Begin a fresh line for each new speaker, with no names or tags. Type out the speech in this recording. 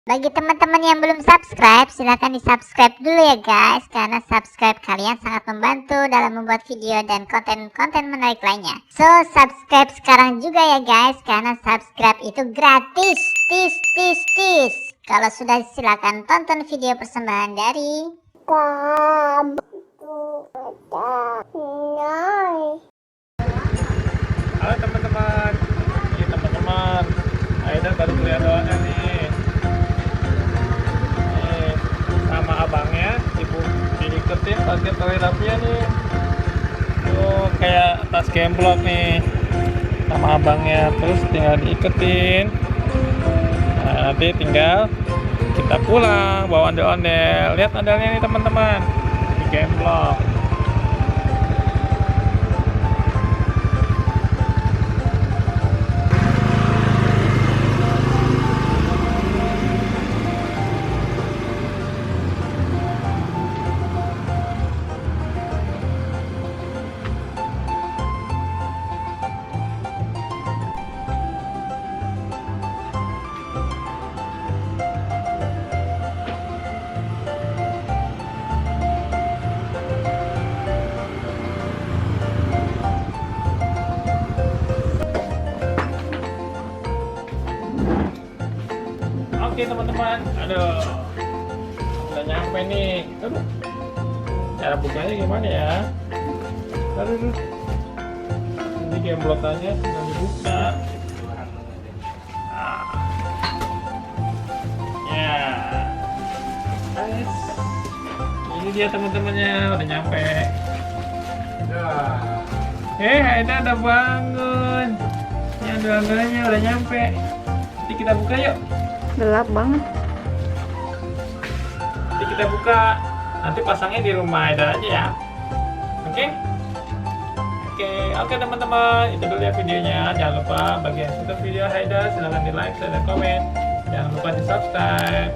Bagi teman-teman yang belum subscribe, silahkan di-subscribe dulu ya guys, karena subscribe kalian sangat membantu dalam membuat video dan konten-konten menarik lainnya. So, subscribe sekarang juga ya guys, karena subscribe itu gratis. Tis. Kalau sudah, silahkan tonton video persembahan dari
Halo teman-teman, ini teman-teman, Aida baru kuliah doanya nih. Nih, sama abangnya, ibu diiketin pakai tali rapia nih. Tuh kayak tas gemblok nih, sama abangnya, terus tinggal diiketin. Nah, nanti tinggal kita pulang bawa ondel-ondel. Lihat ondelnya nih teman-teman, di gemblok. Oke teman-teman, aduh, udah nyampe nih. Aduh, cara bukanya gimana ya? Aduh, ini gemblokannya tinggal dibuka. Ya, guys, ini dia teman-temannya udah nyampe. Aida udah bangun. Ini ondel-ondelnya udah nyampe. Nanti kita buka yuk.
Gelap banget.
Nanti kita buka, nanti pasangnya di rumah Aida aja ya. Oke? Oke teman-teman, itu dulu ya videonya. Jangan lupa bagi yang suka video Aida silahkan di like, share, dan komen. Jangan lupa di subscribe.